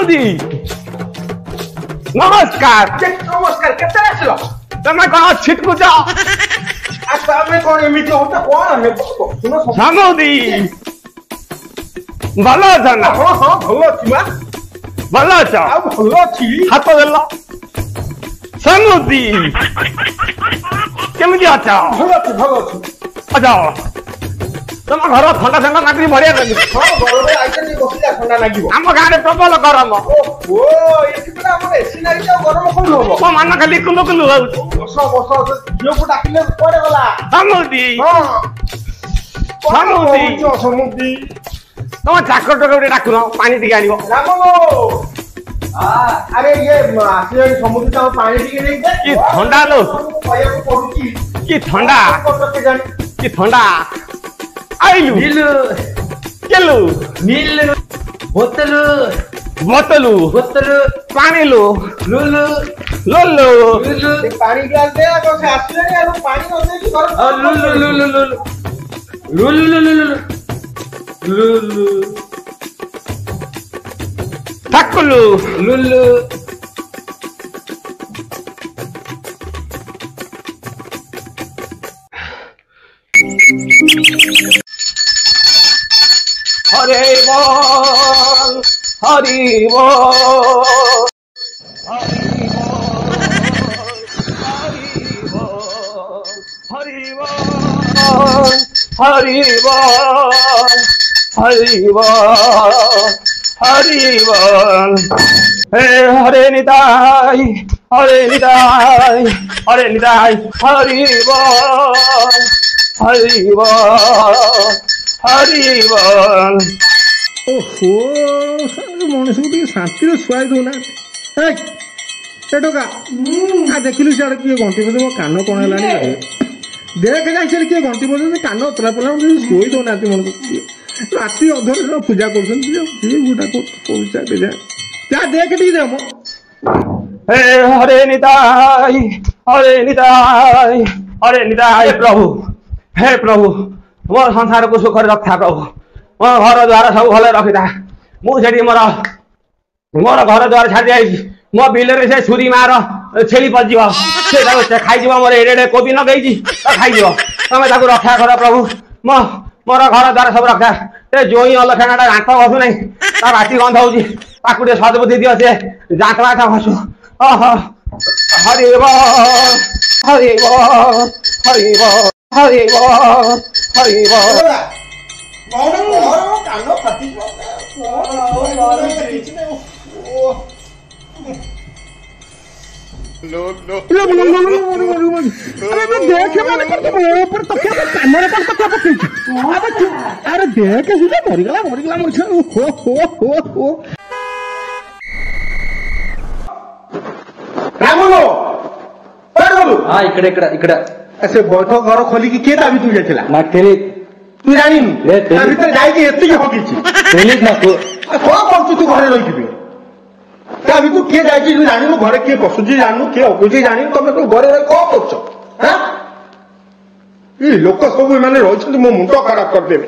ସାଙ୍ଗୁଦି ନମସ୍କାର। ନମସ୍କାର। କେତେବେଳେ ଆସିଲ? ତମେ କଣ ଛିଟକୁଛ? ତମେ କଣ ଏମିତି ହଉଛ? କଣ ସାଙ୍ଗୁଦି ଭଲ ଅଛ ନା? ହଁ ହଁ ଭଲ ଅଛି ବା। ଭଲ ଅଛ? ଆଉ ଭଲ ଅଛି। ହାତ ଦେଲ। ସାଙ୍ଗୁଦି କେମିତି ଅଛ? ଭଲ ଅଛି ଭଲ ଅଛି। ଆଚ୍ଛା ତମ ଘର ଥଣ୍ଡା ଥଣ୍ଡା ନାଗିକି ବଢିଆ ଲାଗୁଛି। ହଁ ଗରମରେ ଆଇଲେ ଟିକେ ବସିଲା ଥଣ୍ଡା ଲାଗିବ। ଆମ ଗାଁରେ ପ୍ରବଳ ଗରମ। ଓ ଏଠି ପୁରା ଆମର ଏସି ଲାଗିଛି ଆଉ ଗରମ କଣ ହବ? ମୋ ମନ ଖାଲି କୁଲୁ କୁଲୁ ହଉଛି। ବସ ବସ ଝିଅକୁ ଡାକିଲେ କୁଆଡେ ଗଲା? ସାଙ୍ଗୁଦି ହଁ ସାଙ୍ଗୁଦି ସମୁଦି ତମ ଚାକର ଟୋକା ଗୋଟେ ଡାକୁନ ପାଣି ଟିକେ ଆଣିବ। ରାମ ଆରେ ଇଏ ଆସିଲେଣି ସମୁଦ୍ର ତାଙ୍କୁ ପାଣି ଟିକେ ନେଇକି କି ଥଣ୍ଡା ଲୋ। କହିବାକୁ ପଡୁଛି। କି ଥଣ୍ଡା କି ଥଣ୍ଡା। ଆଇଲୁ నీళ్ళు କେଲୁ నీళ్ళు బొత్తలు ବୋତଲୁ బొత్తలు ପାଣିଲୁ లూలు ଲୋଲୁ లూలు ପାଣି ଗ୍ଲାସ ଦେ ଆଗ ସେ ଆସିଲେଣି ଆଉ ପାଣି ନ ଦେଇକି ଘରେ లూలు లూలు లూలు లూలు లూలు లూలు ଠାକୁଲୁ లూలు ହରେ ବୋଲ ହରି ବୋଲ ହରି ବୋଲ ହରି ବୋଲ ହରି ବୋଲ ହରି ବୋଲ हे हरे निताई हरे निताई हरे निताई हरि बोल हरि बोल हरि बोल। ओहो मनुष्य को टे शांति शुआई दौना टोका आ देखिलु सियाड़े किए घंटी बजे मो कान कौन है देख जाए किए घंटी बजे कान तला पला शुई दौना मन राति अधर पूजा कर देख टी दे मो हे हरे निताई हरे निताई प्रभु हे प्रभु मो संसार को सुख रखा प्रभु मो घर द्वार सब भले रखिथा मुझे मोर मोर घर द्वार छाड़ी जाइए मो बिल से छुरी मार छेली पशिव से खाई मोर एडे कोबी नगई खाई तमें रक्षा कर प्रभु मो मोर घर द्वार सब रक्षा ए जोई अलक्षणा दांत घसु ना बाटी गंध हो सदबुद्धि दियो से दांत बात घसु ओह हरि बोल हरि बोल हरि बोल हरि बोल हरि बोल। କାନ ଫାଟି अरे देख मरीगला मरीगला मनुष्य ఇక్కడ ఇక్కడ ఇక్కడ से बैठक घर खोलिकी किए ता भितर जाइला నాకు తెలియదు तू जानिनु ता भितर जाइके एतिके हकिछि తెలియదు నాకు कौन करछु तू घरे रहिबे ता भितर किए जाइछि तू जानिनु घरे किए पसुछि जानिनु किए अकुछि जानिनु तमे तो घरे रहि कौन करछ हां ई लोक सब माने रहिछन्ति मो मुंड खराब कर देबे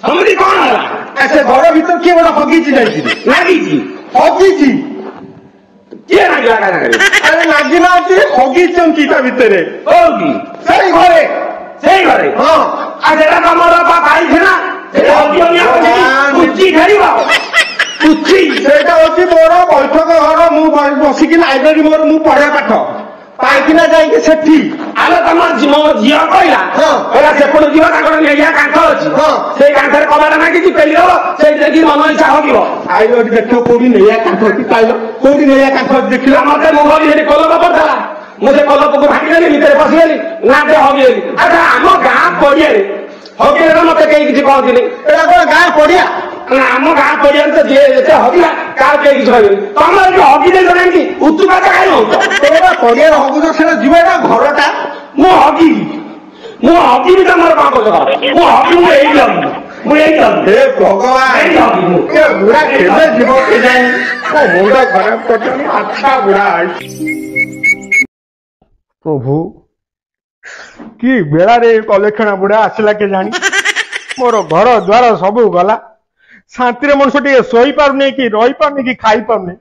हमरी कौन होला ऐसे घर भीतर किए बड़ा हकिछि जाइछि लागिछि हकिछि किए लागला का करे अरे लागिना अछि हकिछन्ति ता भितरे होगी सही घरे हां आजरा हमर भाई थे ना कुची खेलिबा कुची सेटा होछि मोर बैठक घर मु बसिकी लाइब्रेरी मोर मु पढ़े पाठ पाइकिना जाइके सेठी आलो तमर झियो कहला एला सेपड़ जीवा ताकर लेया कांठ अछि से कांठर कबाड़ा ना किछि पेली हो से देखि मन इच्छा होगिबो आइलो देखियो कोडी नेया कांठ कि पाइलो कोडी नेया कांठ देखिलो मते मोबाइल हेरि कलक पड़थला मुझे कलक को भागी गेली भितर पसि गेली ना दे होगी अच्छा हम गां पड़िए होगी रे मते कई किछि कहथिले एला कोन गां पड़िया ना हम गां पड़िए तो जे जे होगिला का कई किछि होगी तमर जो होगी दे जने कि उतुका काई हो तोरा पड़िया होगु तो सेला जीवेटा घरटा मो होगी भी तमर बाप जगह मो होगी मु एई लगी हे भगवान ये बुढ़ा केबे जीव के जाए ओ मुंडा खराब करछनी अच्छा बुढ़ा प्रभु कि बेड़ा रे कलेक्षणा बुढ़ा आसला के जानी मोर घर द्वार सब गला शांति मनुष्य शोई पारे कि रही पारे कि खाई पारे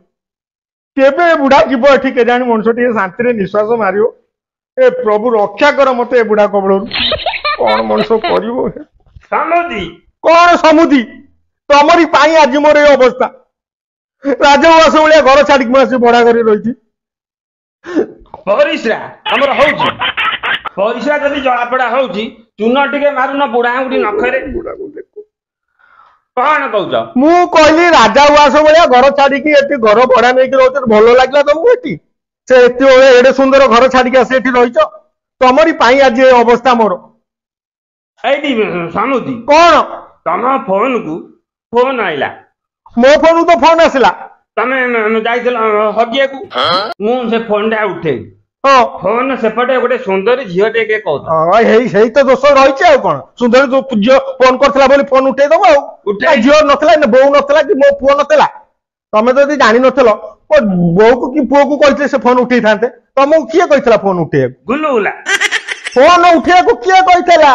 केबे बुढ़ा जीव एठी केजाणी मनुष्य शांति निश्वास मारियो ए प्रभु रक्षा कर मते ए बुढ़ा कबड़ कौन मनुष्य करिवो समुदी कौन समुदी तमरी पाई आज मोर ए अवस्था राजवास भाया घर छाड़ी आसी भड़ा कर रही परिश्रा हमर होउची परिश्रा जदि जड़ापड़ा होउची चून टिके मारुन बुढ़ा गुडी नखरे कौन कहूच मु कहली राजा उआस भाया घर छाड़ी घर भड़ा नहीं रोच भल लगे तुमको एटी से एडे सुंदर घर छाड़ी आसी एटी रही तमरी पाई आज ए अवस्था मोर एटी समुदी कौन तम फोन को फोन आइला मो फोन तो फोन आसला तमे जाइथिल हगिया को मु से फोन टा उठे हाँ फोन सेपटे गोटे सुंदर झील टे के कहत तो दोष रही कौन सुंदर झील फोन करथिला बोली फोन उठे दब झील नथिला बो नथिला कि मो पुओ नथिला तमे जदि जानि नथिलो बो को कि पुओ को कहथिले से फोन उठै थांते तमको किए कहथिला फोन उठे गुलुला फोन उठे को किए कहथिला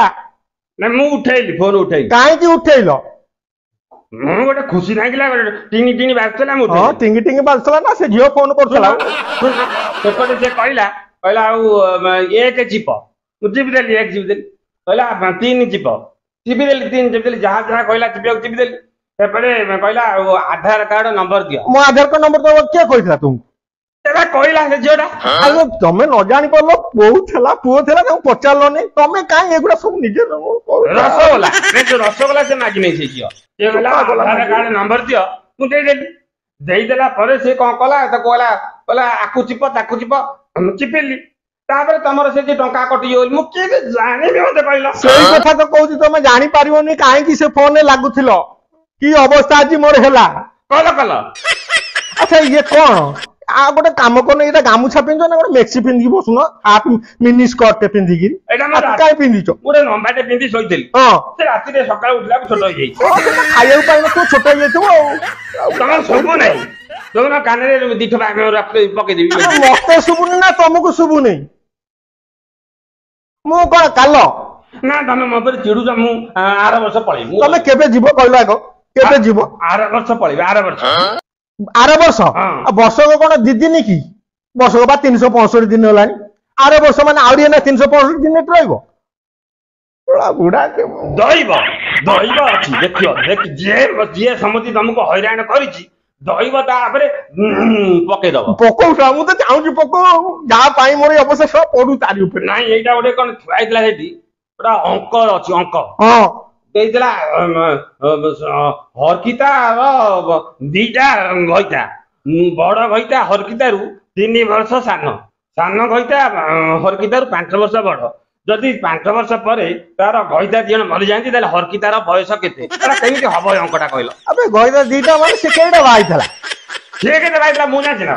ना मु उठेली फोन उठेली काहे कि उठेइलो मु गोटे खुशी लागिला टिंगी टिंगी बाजला मु हां टिंगी टिंगी बाजला ना से झील फोन करथिला सेपटे से कहला एक चिप मु चिपी देली एक चिपी देली कहला तीन चिप चिपी देली जहाँ जहाँ कहला चिपी देली सेपटे कहला आधार कार्ड नंबर दियो मो आधार कार्ड नंबर तो किए कहथिला तुम तेरा कहला से झीलटा अरे तमे न जानि परलो बहु थला पुओ थला तुम पचारलो नहीं तमे काहे एगुडा सब निजे रसगोला जो रसगोला से मागी नहीं से झील ये कहला आधार कार्ड नंबर दियो मु देई देला परे से कौन कला तो कहला आकु चिप ताकु चिप चिपिली तापर तमर से जे टंका कटि होल मु के जानि भी मते कहला सेई कथा तो कहूची तमे जानि पारिबोनी काहे कि से फोन ने लागुथिलो की अवस्था आज मोर हेला कल अच्छा ये कौन आ गोटे काम करने ये गामुछा पिंध ना गोटे मेक्सी पिंधि बसुन हाफ मिनी स्कर्ट टे पिंधि काई पिंधिचो गोटे लंबाटे पिंधि सोइतेली हां से राति रे सकाळ उठला छोट हो जाई खाइयो पाइन तो छोट हो जाइतो तमर सब नहीं तुम कान रे दिठबा में पके देबी मते सुबुनी ना तुमको सुबुनी मु कोन कालो ना तमे मो पर चिड़ुछ मु आर वर्ष पळेई तमे केबे जीवो कहलो आगो केबे जीवो आर वर्ष पळेई आर वर्ष आर वर्ष वर्ष को कौन दी दिन कि वर्ष को 365 दिन होलानी आर वर्ष माने आउरी ना 365 दिन बुढ़ा दैव अछि देखियो देख जे समिति तुमको हैरान करिछि दैव तापरे पके दब पको मु तो चाहूँ पको जहाँ पाई मोर अवश्य सब पड़ू तारी ऊपर नहीं एटा गोटे कोन थुआइतला हेटी ओटा अंक अछि अंक हां देइतला हरकिता दीटा घइता बड़ घइता हरकिता रु 3 वर्ष सान घइता हरकिता रु 5 वर्ष बड़ जदि 5 वर्ष पर तार घइता दिजन मरि जांती ताले हरकितार बयस केते एटा केमिति हबो अंकटा कहलो अबे घइता दीटा माने से केडा बाइथला से केते बाइथला मु जानि ना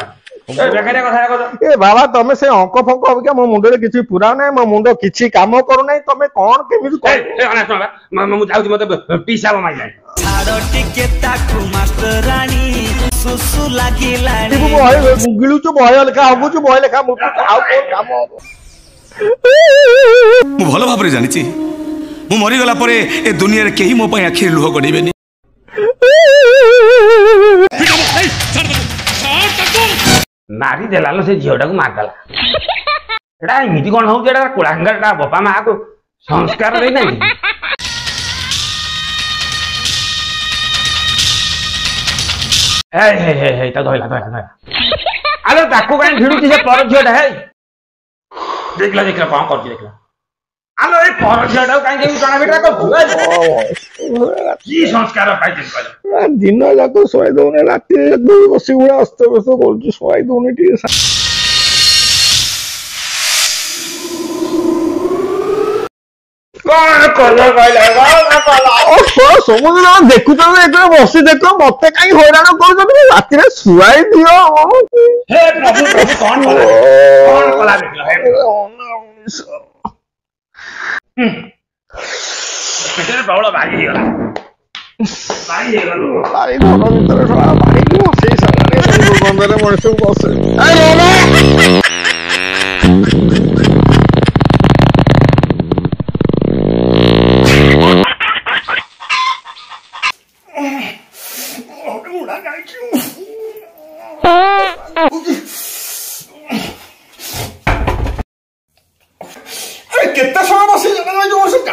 बेकारिया कथा कहतो ए बाबा तमे से अंक फंक अबिका मो मुंडरे किछि पुरा नै मो मुंडो किछि काम करू नै तमे कोन केमिति ए अना सुन मु जाउती मते पिसाब माइ जाय छाड़ो टिके ताकू मास्टरानी सुसु लागिलानी तू भय गिलु छु भय लेखा हबु छु भय लेखा मु आउ कोन काम मु भलो भाबरे जानिछि मु मरि गला परे ए दुनिया रे केही मो पय आखि लुह गडीबेनी मारी देलालो से झियोटा को मार देला एडा इमिति कोन होउ जेडा कोलांगरटा बापा मा को संस्कार देई नै हे ता धइला आलो ताकू काई भिडुची से पर झियोटा हे देखला कोन करछि देखला आलो ए पर झियोटा काई के कणा बेटा को की संस्कार पाइछि कहलो दिन जाक सोई दौने राति बसी गुड़ा अस्त व्यस्त कर सोई दौने टी कौन कलो कहला समुद्र देखु बसी देख मत कहीं हैरान कर राति शुआई दियो हे प्रभु प्रभु कौन कला देखला हे पेटे प्रबल भारी गला भारी गलो भारी घर भीतर भारी बसे सामने गंधरे मनुष्य बसे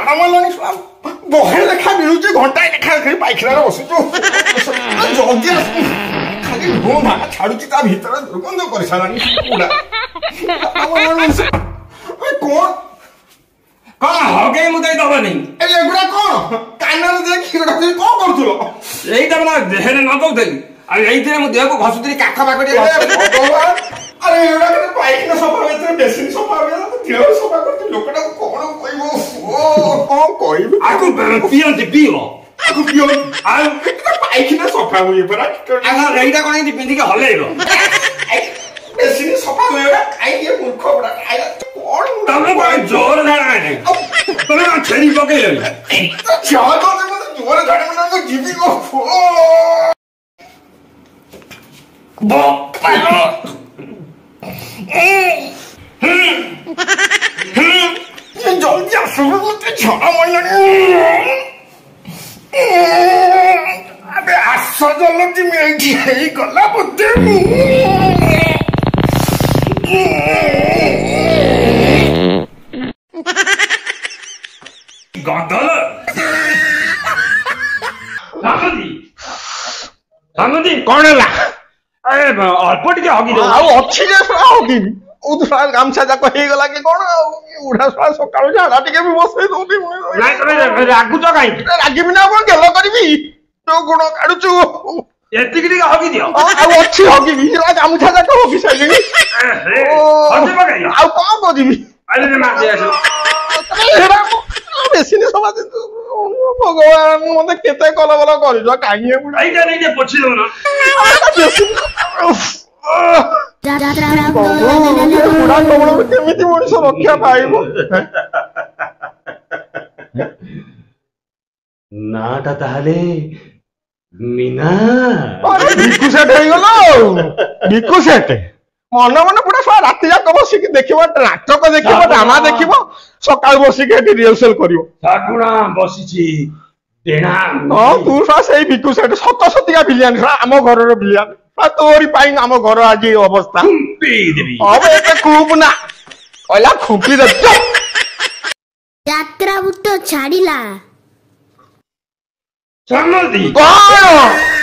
ଝାଡ଼ା ମାରିଲାଣି ବହେ ଲେଖା ମିଳୁଛି ଘଣ୍ଟାଏ ଲେଖା ଖାଲି ପାଇଖାନାରେ ବସୁଛୁ ଜଲ୍ଦି ଆସୁ ଖାଲି ଧୂମ ଧାକା ଛାଡୁଛି ତା ଭିତରେ ଦୁର୍ଗନ୍ଧ କରିସାରିଲାଣି କଣ ହଗେଇ ମୁଁ ଦେଇଦବନି ଏଗୁଡା କଣ କାନରେ ଦେଇ କ୍ଷୀର ଢାକୁଛି କଣ କରୁଥିଲ ଏଇଟା ମୋ ଦେହରେ ନ ଦଉଥିଲି ଆଉ ଏଇଥିରେ ମୁଁ ଦେହକୁ ଘଷୁଥିଲି କାଠ ପାଖ ଆରେ ଏଗୁଡା କେତେ ପାଇଖାନା ସଫା ଭିତରେ ବେସିନ ସଫା ଦେହ ସଫା କରୁଛି ଲୋକଟାକୁ କଣ କହିବ କଣ କହିବି ଆକୁ ପିଅନ୍ତି ପିଅ ଆକୁ ପିଅ ଆଉ ପାଇଖାନା ସଫା ହୁଏ ପରା ଏଇଟା କଣ ଏମିତି ପିନ୍ଧିକି ହଲେଇବ ବେସିନ ସଫା ହୁଏ ଖାଇକି ମୂର୍ଖ ଗୁଡା ତମେ କଣ ଜୋର ଝାଡା ତମେ କଣ ଛେଳି ପକେଇଲନି ଜୋର ଝାଡା ମୁଁ ଯିବି ଜଲ୍ଦି ଆସ ମତେ ଝାଡ଼ା ମାଇଲାଣି ଆବେ ଆସ ଜଲ୍ଦି ଏଇଠି ହେଇଗଲା ବୋଧେ ଗଦଲ ସାଙ୍ଗତି କଣ ହେଲା ଅଳ୍ପ ଟିକେ ହଗି ଦଉ ଆଉ ଅଛି ଯେ ହଗିବି ଗାମଛା ଯାକ ହେଇଗଲା କି କଣ ଆଉ ଉଢା ଶଳା ସକାଳୁ ଝାଡା ଟିକେ ବି ବସେଇ ଦଉନି ନାଇଁ ତମେ ରାଗୁଛ କାହିଁକି ରାଗିବି ନା କଣ ଗେଲ କରିବି ଯୋଉ ଗୁଣ କାଢୁଛୁ ଏତିକି ଟିକେ ହଗି ଦିଅ ଆଉ ଅଛି ହଗିବି ଗାମୁଛା ଯାକ ହଗି ସାରିଲିଣି ଆଉ କଣ କରିବି ବେଶୀ ସଭା ଭଗବାନ ମତେ କେତେ କଲବଲ କରିଛ କାହିଁକି ପୋଛି ଦଉନ କେମିତି ମଣିଷ ରକ୍ଷା ପାଇବ ନାଟା ତାହେଲେ ମିନା ଭିକୁ ସେଟ ହେଇଗଲ ଆଉ ଭିକୁ ସେଟ ମନେ ମନେ ପୁରା ସବ ରାତି ଯାକ ବସିକି ଦେଖିବ ନାଟକ ଦେଖିବ ଡ୍ରାମା ଦେଖିବ ସକାଳୁ ବସିକି ଏଠି ରିହର୍ସାଲ କରିବ ଶାଗୁଣା ବସିଛି ହଁ ତୁ ସେଇ ଭିକୁ ସେଟ ସତ ସତିକା ଭିଲିଆନି ଆମ ଘରର ଭିଲିଆନି ତୋରି ପାଇଁ ଆମ ଘର ଆଜି ଅବସ୍ଥା ଏତେ ଖୁବ ନା କହିଲା ଖୁମ୍ପି ଦେବ ଯାତ୍ରା ଭୂତ ଛାଡ଼ିଲା ସମତି କଣ